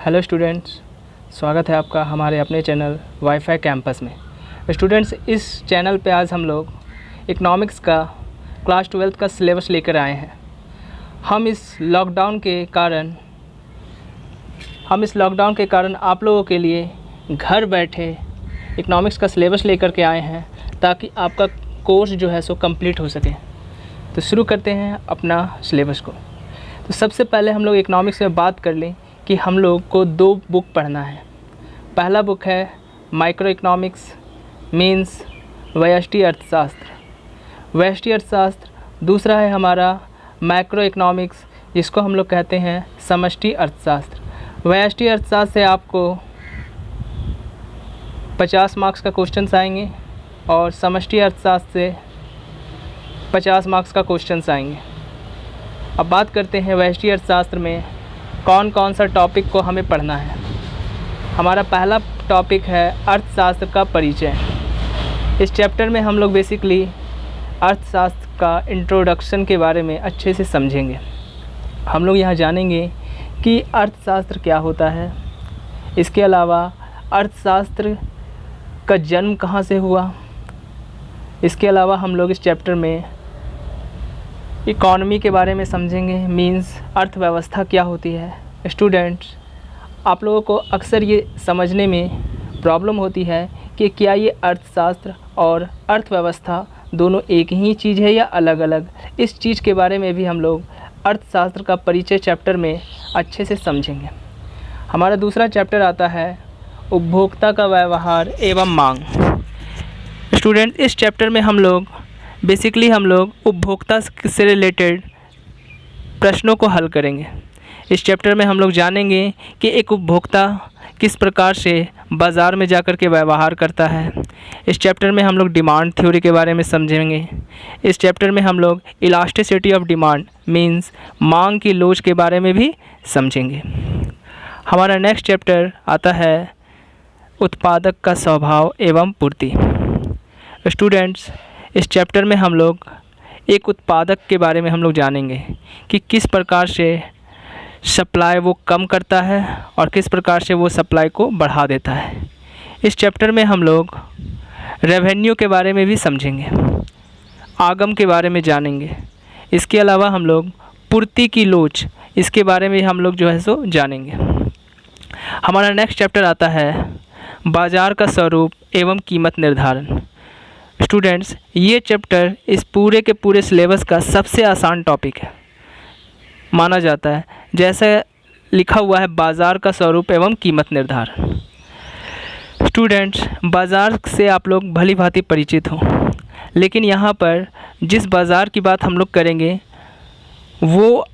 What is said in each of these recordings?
Hello students, स्वागत है आपका हमारे अपने चैनल वाईफाई कैंपस में। स्टूडेंट्स, इस चैनल पे आज हम लोग इकोनॉमिक्स का क्लास 12 का सिलेबस लेकर आए हैं। हम इस लॉकडाउन के कारण आप लोगों के लिए घर बैठे इकोनॉमिक्स का सिलेबस लेकर के आए हैं ताकि आपका कोर्स जो है सो कंप्लीट हो सके। तो शुरू करते हैं अपना सिलेबस को। तो सबसे पहले हम लोग इकोनॉमिक्स में बात कर लें कि हम लोग को 2 बुक पढ़ना है। पहला बुक है माइक्रो इकोनॉमिक्स मीन्स व्यष्टि अर्थशास्त्र। दूसरा है हमारा मैक्रो इकोनॉमिक्स, जिसको हम लोग कहते हैं समष्टि अर्थशास्त्र। व्यष्टि अर्थशास्त्र से आपको 50 मार्क्स का क्वेश्चन आएंगे और समष्टि अर्थशास्त्र से 50 मार्क्स का क्वेश्चन आएंगे। अब बात करते हैं व्यष्टि अर्थशास्त्र में कौन कौन सा टॉपिक को हमें पढ़ना है। हमारा पहला टॉपिक है अर्थशास्त्र का परिचय। इस चैप्टर में हम लोग बेसिकली अर्थशास्त्र का इंट्रोडक्शन के बारे में अच्छे से समझेंगे। हम लोग यहाँ जानेंगे कि अर्थशास्त्र क्या होता है, इसके अलावा अर्थशास्त्र का जन्म कहाँ से हुआ। इसके अलावा हम लोग इस चैप्टर में इकॉनमी के बारे में समझेंगे, मींस अर्थव्यवस्था क्या होती है। स्टूडेंट्स, आप लोगों को अक्सर ये समझने में प्रॉब्लम होती है कि क्या ये अर्थशास्त्र और अर्थव्यवस्था दोनों एक ही चीज़ है या अलग अलग। इस चीज़ के बारे में भी हम लोग अर्थशास्त्र का परिचय चैप्टर में अच्छे से समझेंगे। हमारा दूसरा चैप्टर आता है उपभोक्ता का व्यवहार एवं मांग। स्टूडेंट, इस चैप्टर में हम लोग उपभोक्ता से रिलेटेड प्रश्नों को हल करेंगे। इस चैप्टर में हम लोग जानेंगे कि एक उपभोक्ता किस प्रकार से बाज़ार में जाकर के व्यवहार करता है। इस चैप्टर में हम लोग डिमांड थ्योरी के बारे में समझेंगे। इस चैप्टर में हम लोग इलास्टिसिटी ऑफ डिमांड मींस मांग की लोच के बारे में भी समझेंगे। हमारा नेक्स्ट चैप्टर आता है उत्पादक का स्वभाव एवं पूर्ति। स्टूडेंट्स, इस चैप्टर में हम लोग एक उत्पादक के बारे में हम लोग जानेंगे कि किस प्रकार से सप्लाई वो कम करता है और किस प्रकार से वो सप्लाई को बढ़ा देता है। इस चैप्टर में हम लोग रेवेन्यू के बारे में भी समझेंगे, आगम के बारे में जानेंगे। इसके अलावा हम लोग पूर्ति की लोच, इसके बारे में हम लोग जो है सो जानेंगे। हमारा नेक्स्ट चैप्टर आता है बाज़ार का स्वरूप एवं कीमत निर्धारण। स्टूडेंट्स, ये चैप्टर इस पूरे के पूरे सिलेबस का सबसे आसान टॉपिक है माना जाता है। जैसे लिखा हुआ है बाज़ार का स्वरूप एवं कीमत निर्धारण। स्टूडेंट्स, बाज़ार से आप लोग भली भांति परिचित हो, लेकिन यहाँ पर जिस बाज़ार की बात हम लोग करेंगे वो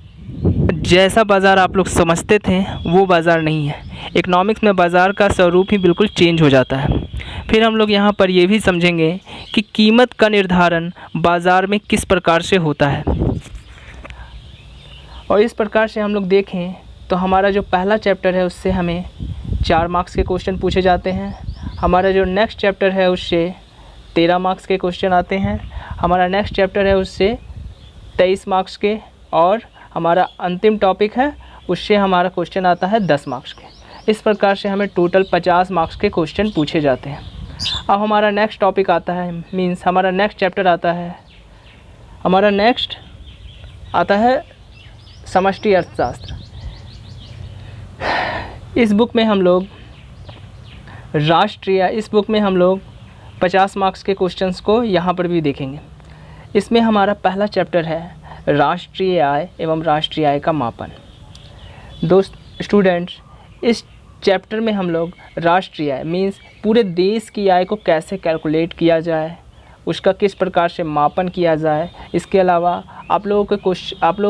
जैसा बाज़ार आप लोग समझते थे वो बाज़ार नहीं है। इकोनॉमिक्स में बाज़ार का स्वरूप ही बिल्कुल चेंज हो जाता है। फिर हम लोग यहाँ पर ये भी समझेंगे कि कीमत का निर्धारण बाज़ार में किस प्रकार से होता है। और इस प्रकार से हम लोग देखें तो हमारा जो पहला चैप्टर है उससे हमें 4 मार्क्स के क्वेश्चन पूछे जाते हैं। हमारा जो नेक्स्ट चैप्टर है उससे 13 मार्क्स के क्वेश्चन आते हैं। हमारा नेक्स्ट चैप्टर है उससे 23 मार्क्स के, और हमारा अंतिम टॉपिक है उससे हमारा क्वेश्चन आता है 10 मार्क्स के। इस प्रकार से हमें टोटल 50 मार्क्स के क्वेश्चन पूछे जाते हैं। अब हमारा नेक्स्ट टॉपिक आता है, मींस हमारा नेक्स्ट चैप्टर आता है, हमारा नेक्स्ट आता है समष्टि अर्थशास्त्र। इस बुक में हम लोग 50 मार्क्स के क्वेश्चंस को यहाँ पर भी देखेंगे। इसमें हमारा पहला चैप्टर है राष्ट्रीय आय एवं राष्ट्रीय आय का मापन। स्टूडेंट्स, इस चैप्टर में हम लोग राष्ट्रीय आय मींस पूरे देश की आय को कैसे कैलकुलेट किया जाए, उसका किस प्रकार से मापन किया जाए। इसके अलावा आप लोगों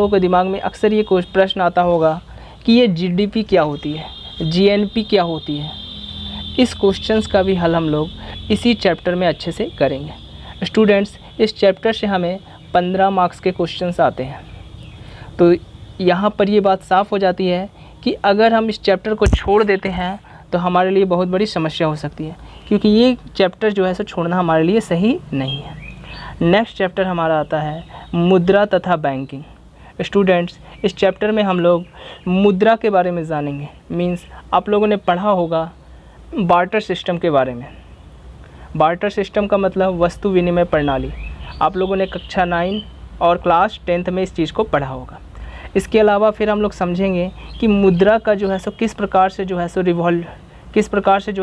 के दिमाग में अक्सर ये प्रश्न आता होगा कि ये जीडीपी क्या होती है, जीएनपी क्या होती है। इस क्वेश्चंस का भी हल हम लोग इसी चैप्टर में अच्छे से करेंगे। स्टूडेंट्स, इस चैप्टर से हमें 15 मार्क्स के क्वेश्चंस आते हैं। तो यहाँ पर ये बात साफ़ हो जाती है कि अगर हम इस चैप्टर को छोड़ देते हैं तो हमारे लिए बहुत बड़ी समस्या हो सकती है, क्योंकि ये चैप्टर जो है सो छोड़ना हमारे लिए सही नहीं है। नेक्स्ट चैप्टर हमारा आता है मुद्रा तथा बैंकिंग। स्टूडेंट्स, इस चैप्टर में हम लोग मुद्रा के बारे में जानेंगे। मीन्स आप लोगों ने पढ़ा होगा बार्टर सिस्टम के बारे में। बार्टर सिस्टम का मतलब वस्तु विनिमय प्रणाली। आप लोगों ने कक्षा 9 और क्लास 10th में इस चीज़ को पढ़ा होगा। इसके अलावा फिर हम लोग समझेंगे कि मुद्रा का जो है सो किस प्रकार से जो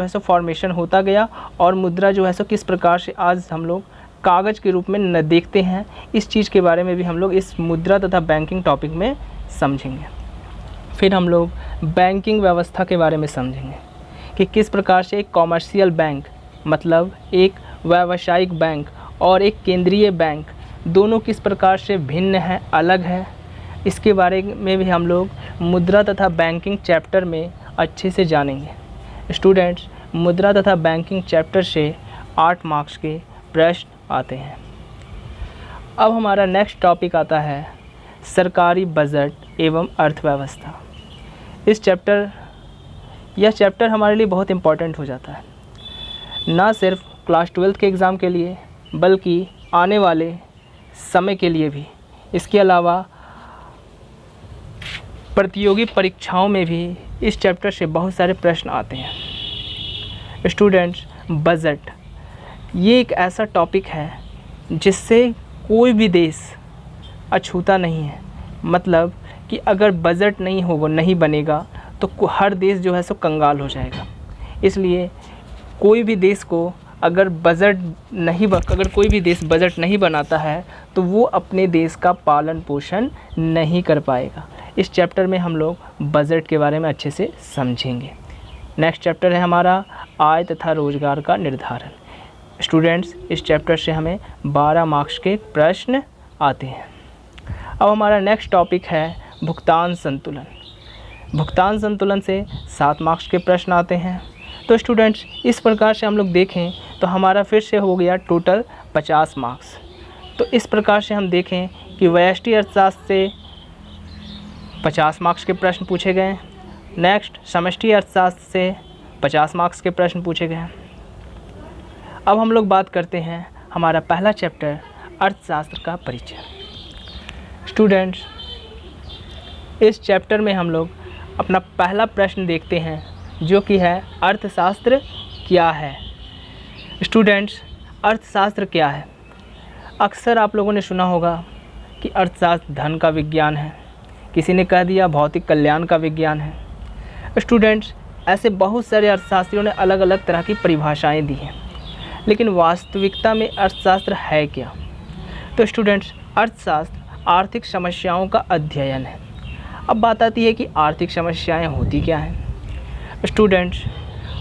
है सो फॉर्मेशन होता गया, और मुद्रा जो है सो किस प्रकार से आज हम लोग कागज़ के रूप में न देखते हैं। इस चीज़ के बारे में भी हम लोग इस मुद्रा तथा बैंकिंग टॉपिक में समझेंगे। फिर हम लोग बैंकिंग व्यवस्था के बारे में समझेंगे कि किस प्रकार से एक कॉमर्शियल बैंक मतलब एक व्यावसायिक बैंक और एक केंद्रीय बैंक दोनों किस प्रकार से भिन्न है, अलग है। इसके बारे में भी हम लोग मुद्रा तथा बैंकिंग चैप्टर में अच्छे से जानेंगे। स्टूडेंट्स, मुद्रा तथा बैंकिंग चैप्टर से 8 मार्क्स के प्रश्न आते हैं। अब हमारा नेक्स्ट टॉपिक आता है सरकारी बजट एवं अर्थव्यवस्था। यह चैप्टर हमारे लिए बहुत इम्पॉर्टेंट हो जाता है, ना सिर्फ क्लास 12 के एग्ज़ाम के लिए बल्कि आने वाले समय के लिए भी। इसके अलावा प्रतियोगी परीक्षाओं में भी इस चैप्टर से बहुत सारे प्रश्न आते हैं। स्टूडेंट्स, बजट ये एक ऐसा टॉपिक है जिससे कोई भी देश अछूता नहीं है। मतलब कि अगर बजट नहीं बनेगा तो हर देश जो है सो कंगाल हो जाएगा। इसलिए कोई भी देश को अगर कोई भी देश बजट नहीं बनाता है तो वो अपने देश का पालन पोषण नहीं कर पाएगा। इस चैप्टर में हम लोग बजट के बारे में अच्छे से समझेंगे। नेक्स्ट चैप्टर है हमारा आय तथा रोजगार का निर्धारण। स्टूडेंट्स, इस चैप्टर से हमें 12 मार्क्स के प्रश्न आते हैं। अब हमारा नेक्स्ट टॉपिक है भुगतान संतुलन। भुगतान संतुलन से 7 मार्क्स के प्रश्न आते हैं। तो स्टूडेंट्स, इस प्रकार से हम लोग देखें तो हमारा फिर से हो गया टोटल 50 मार्क्स। तो इस प्रकार से हम देखें कि व्यष्टि अर्थशास्त्र से 50 मार्क्स के प्रश्न पूछे गए। नेक्स्ट समष्टि अर्थशास्त्र से 50 मार्क्स के प्रश्न पूछे गए। अब हम लोग बात करते हैं हमारा पहला चैप्टर अर्थशास्त्र का परिचय। स्टूडेंट्स, इस चैप्टर में हम लोग अपना पहला प्रश्न देखते हैं जो कि है अर्थशास्त्र क्या है। स्टूडेंट्स, अर्थशास्त्र क्या है? अक्सर आप लोगों ने सुना होगा कि अर्थशास्त्र धन का विज्ञान है, किसी ने कह दिया भौतिक कल्याण का विज्ञान है। स्टूडेंट्स, ऐसे बहुत सारे अर्थशास्त्रियों ने अलग अलग तरह की परिभाषाएं दी हैं, लेकिन वास्तविकता में अर्थशास्त्र है क्या? तो स्टूडेंट्स, अर्थशास्त्र आर्थिक समस्याओं का अध्ययन है। अब बात आती है कि आर्थिक समस्याएं होती क्या हैं। स्टूडेंट्स,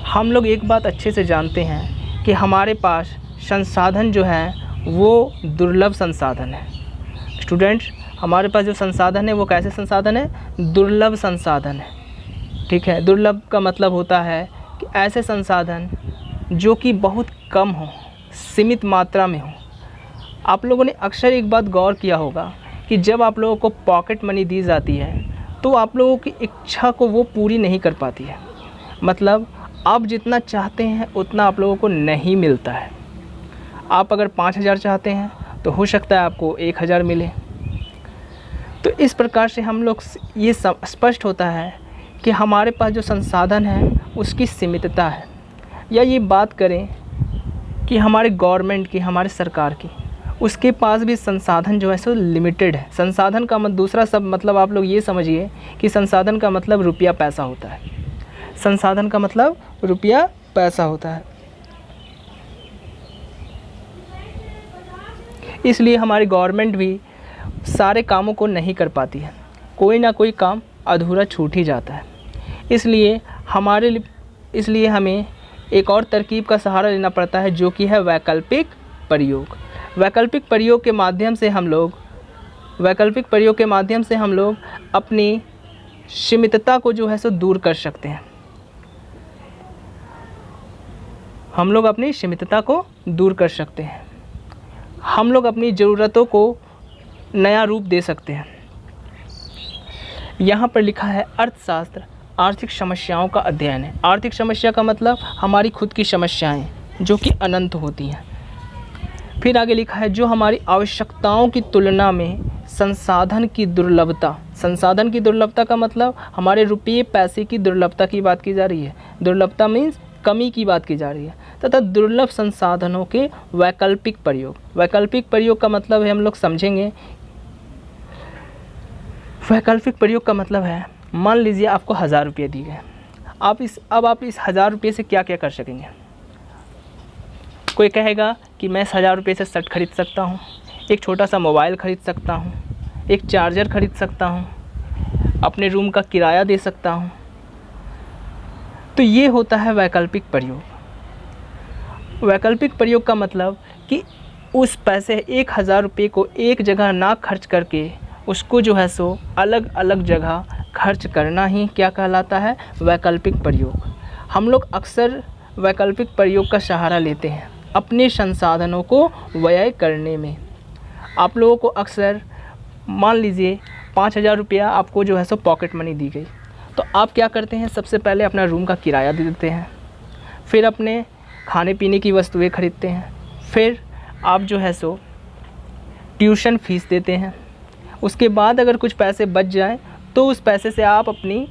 हम लोग एक बात अच्छे से जानते हैं कि हमारे पास संसाधन जो है वो दुर्लभ संसाधन है। स्टूडेंट्स, हमारे पास जो संसाधन है वो कैसे संसाधन है? दुर्लभ संसाधन है। ठीक है, दुर्लभ का मतलब होता है कि ऐसे संसाधन जो कि बहुत कम हो, सीमित मात्रा में हो। आप लोगों ने अक्सर एक बात गौर किया होगा कि जब आप लोगों को पॉकेट मनी दी जाती है तो आप लोगों की इच्छा को वो पूरी नहीं कर पाती है। मतलब आप जितना चाहते हैं उतना आप लोगों को नहीं मिलता है। आप अगर 5,000 चाहते हैं तो हो सकता है आपको 1,000 मिले। तो इस प्रकार से हम लोग ये स्पष्ट होता है कि हमारे पास जो संसाधन है उसकी सीमितता है। या ये बात करें कि हमारे गवर्नमेंट की, हमारे सरकार की, उसके पास भी संसाधन जो है सो लिमिटेड है। संसाधन का दूसरा सब मतलब आप लोग ये समझिए कि संसाधन का मतलब रुपया पैसा होता है। संसाधन का मतलब रुपया पैसा होता है। इसलिए हमारी गवर्नमेंट भी सारे कामों को नहीं कर पाती है, कोई ना कोई काम अधूरा छूट ही जाता है। इसलिए हमें एक और तरकीब का सहारा लेना पड़ता है जो कि है वैकल्पिक प्रयोग। वैकल्पिक प्रयोग के माध्यम से हम लोग अपनी सीमितता को जो है सो दूर कर सकते हैं। हम लोग अपनी सीमितता को दूर कर सकते हैं। हम लोग अपनी ज़रूरतों को नया रूप दे सकते हैं। यहाँ पर लिखा है अर्थशास्त्र आर्थिक समस्याओं का अध्ययन है। आर्थिक समस्या का मतलब हमारी खुद की समस्याएं जो कि अनंत होती हैं। फिर आगे लिखा है जो हमारी आवश्यकताओं की तुलना में संसाधन की दुर्लभता। संसाधन की दुर्लभता का मतलब हमारे रुपये पैसे की दुर्लभता की बात की जा रही है। दुर्लभता मीन्स कमी की बात की जा रही है। तथा दुर्लभ संसाधनों के वैकल्पिक प्रयोग। वैकल्पिक प्रयोग का मतलब है, हम लोग समझेंगे। वैकल्पिक प्रयोग का मतलब है, मान लीजिए आपको 1000 रुपये दिए गए, आप इस 1000 रुपये से क्या क्या कर सकेंगे। कोई कहेगा कि मैं इस 1000 रुपये से शर्ट खरीद सकता हूँ, एक छोटा सा मोबाइल ख़रीद सकता हूँ, एक चार्जर ख़रीद सकता हूँ, अपने रूम का किराया दे सकता हूँ। तो ये होता है वैकल्पिक प्रयोग। वैकल्पिक प्रयोग का मतलब कि उस पैसे 1000 रुपये को एक जगह ना खर्च करके उसको जो है सो अलग अलग जगह खर्च करना ही क्या कहलाता है, वैकल्पिक प्रयोग। हम लोग अक्सर वैकल्पिक प्रयोग का सहारा लेते हैं अपने संसाधनों को व्यय करने में। आप लोगों को अक्सर मान लीजिए 5000 रुपया आपको जो है सो पॉकेट मनी दी गई, तो आप क्या करते हैं, सबसे पहले अपना रूम का किराया दे देते हैं, फिर अपने खाने पीने की वस्तुएं खरीदते हैं, फिर आप जो है सो ट्यूशन फीस देते हैं। उसके बाद अगर कुछ पैसे बच जाएं तो उस पैसे से आप अपनी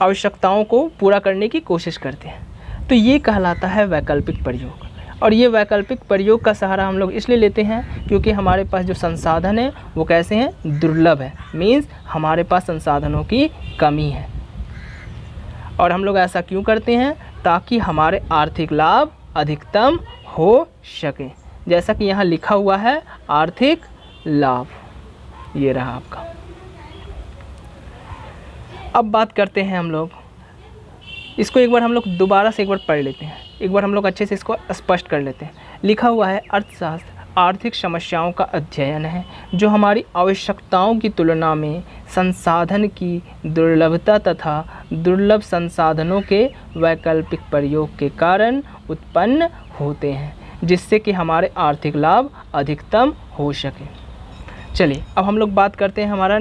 आवश्यकताओं को पूरा करने की कोशिश करते हैं। तो ये कहलाता है वैकल्पिक प्रयोग। और ये वैकल्पिक प्रयोग का सहारा हम लोग इसलिए लेते हैं क्योंकि हमारे पास जो संसाधन है वो कैसे हैं, दुर्लभ है। मीन्स हमारे पास संसाधनों की कमी है। और हम लोग ऐसा क्यों करते हैं, ताकि हमारे आर्थिक लाभ अधिकतम हो सके। जैसा कि यहाँ लिखा हुआ है आर्थिक लाभ, ये रहा आपका। अब बात करते हैं हम लोग इसको, एक बार हम लोग दोबारा से एक बार पढ़ लेते हैं, एक बार हम लोग अच्छे से इसको स्पष्ट कर लेते हैं। लिखा हुआ है अर्थशास्त्र आर्थिक समस्याओं का अध्ययन है जो हमारी आवश्यकताओं की तुलना में संसाधन की दुर्लभता तथा दुर्लभ संसाधनों के वैकल्पिक प्रयोग के कारण उत्पन्न होते हैं, जिससे कि हमारे आर्थिक लाभ अधिकतम हो सके। चलिए अब हम लोग बात करते हैं, हमारा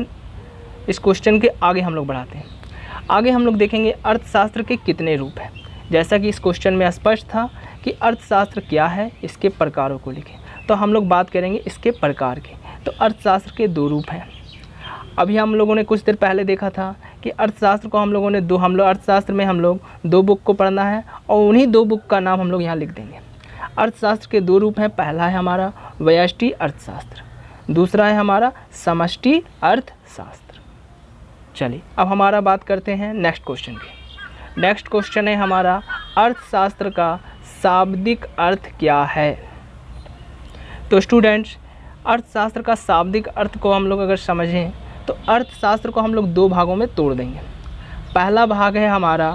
इस क्वेश्चन के आगे हम लोग बढ़ाते हैं। आगे हम लोग देखेंगे अर्थशास्त्र के कितने रूप हैं। जैसा कि इस क्वेश्चन में स्पष्ट था कि अर्थशास्त्र क्या है, इसके प्रकारों को लिखें, तो हम लोग बात करेंगे इसके प्रकार के। तो अर्थशास्त्र के 2 रूप हैं। अभी हम लोगों ने कुछ देर पहले देखा था कि अर्थशास्त्र को हम लोग अर्थशास्त्र में हम लोग 2 बुक को पढ़ना है और उन्हीं 2 बुक का नाम हम लोग यहाँ लिख देंगे। अर्थशास्त्र के 2 रूप हैं। पहला है हमारा व्यष्टि अर्थशास्त्र, दूसरा है हमारा समष्टि अर्थशास्त्र। चलिए अब हमारा बात करते हैं नेक्स्ट क्वेश्चन की। नेक्स्ट क्वेश्चन है हमारा अर्थशास्त्र का शाब्दिक अर्थ क्या है। तो स्टूडेंट्स, अर्थशास्त्र का शाब्दिक अर्थ को हम लोग अगर समझें तो अर्थशास्त्र को हम लोग 2 भागों में तोड़ देंगे। पहला भाग है हमारा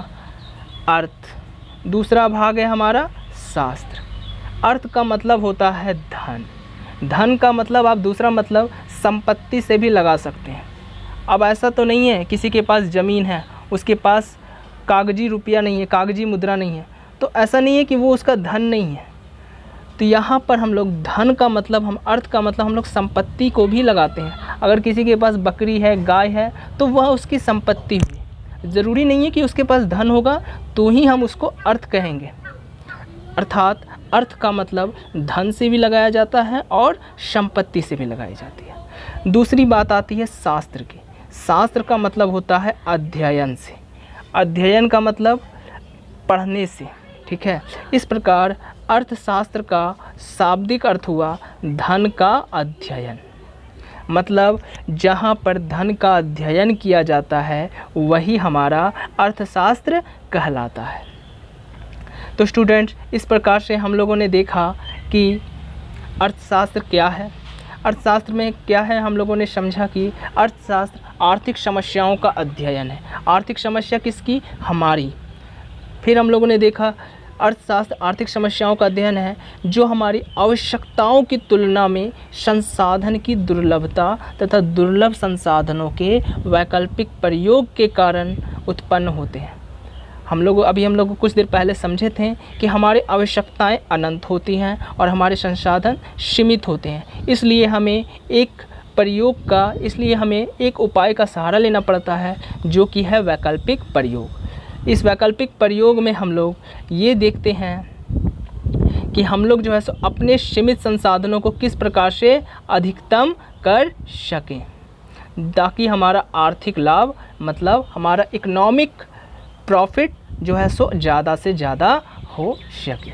अर्थ, दूसरा भाग है हमारा शास्त्र। अर्थ का मतलब होता है धन। धन का मतलब आप दूसरा मतलब संपत्ति से भी लगा सकते हैं। अब ऐसा तो नहीं है किसी के पास ज़मीन है, उसके पास कागजी रुपया नहीं है, कागजी मुद्रा नहीं है, तो ऐसा नहीं है कि वो उसका धन नहीं है। तो यहाँ पर हम लोग धन का मतलब, हम अर्थ का मतलब हम लोग संपत्ति को भी लगाते हैं। अगर किसी के पास बकरी है, गाय है, तो वह उसकी संपत्ति हुई। ज़रूरी नहीं है कि उसके पास धन होगा तो ही हम उसको अर्थ कहेंगे। अर्थात अर्थ का मतलब धन से भी लगाया जाता है और संपत्ति से भी लगाई जाती है। दूसरी बात आती है शास्त्र की। शास्त्र का मतलब होता है अध्ययन से। अध्ययन का मतलब पढ़ने से, ठीक है। इस प्रकार अर्थशास्त्र का शाब्दिक अर्थ हुआ धन का अध्ययन। मतलब जहाँ पर धन का अध्ययन किया जाता है वही हमारा अर्थशास्त्र कहलाता है। तो स्टूडेंट्स, इस प्रकार से हम लोगों ने देखा कि अर्थशास्त्र क्या है। अर्थशास्त्र में क्या है, हम लोगों ने समझा कि अर्थशास्त्र आर्थिक समस्याओं का अध्ययन है। आर्थिक समस्या किसकी, हमारी। फिर हम लोगों ने देखा अर्थशास्त्र आर्थिक समस्याओं का अध्ययन है जो हमारी आवश्यकताओं की तुलना में संसाधन की दुर्लभता तथा दुर्लभ संसाधनों के वैकल्पिक प्रयोग के कारण उत्पन्न होते हैं। हम लोग कुछ देर पहले समझे थे कि हमारी आवश्यकताएं अनंत होती हैं और हमारे संसाधन सीमित होते हैं। इसलिए हमें एक उपाय का सहारा लेना पड़ता है जो कि है वैकल्पिक प्रयोग। इस वैकल्पिक प्रयोग में हम लोग ये देखते हैं कि हम लोग जो है सो अपने सीमित संसाधनों को किस प्रकार से अधिकतम कर सकें, ताकि हमारा आर्थिक लाभ मतलब हमारा इकोनॉमिक प्रॉफिट जो है सो ज़्यादा से ज़्यादा हो सके।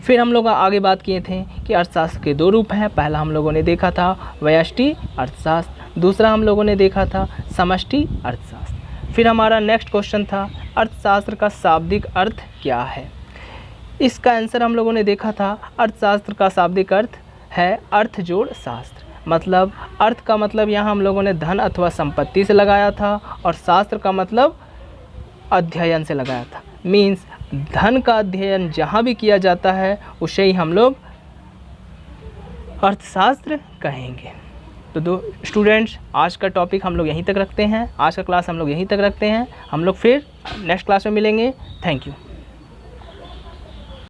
फिर हम लोग आगे बात किए थे कि अर्थशास्त्र के 2 रूप हैं। पहला हम लोगों ने देखा था व्यष्टि अर्थशास्त्र, दूसरा हम लोगों ने देखा था समष्टि अर्थशास्त्र। फिर हमारा नेक्स्ट क्वेश्चन था अर्थशास्त्र का शाब्दिक अर्थ क्या है। इसका आंसर हम लोगों ने देखा था अर्थशास्त्र का शाब्दिक अर्थ है अर्थ जोड़ शास्त्र। मतलब अर्थ का मतलब यहाँ हम लोगों ने धन अथवा संपत्ति से लगाया था और शास्त्र का मतलब अध्ययन से लगाया था। मीन्स धन का अध्ययन जहाँ भी किया जाता है उसे ही हम लोग अर्थशास्त्र कहेंगे। तो स्टूडेंट्स, आज का टॉपिक हम लोग यहीं तक रखते हैं, आज का क्लास हम लोग यहीं तक रखते हैं। हम लोग फिर नेक्स्ट क्लास में मिलेंगे। Thank you.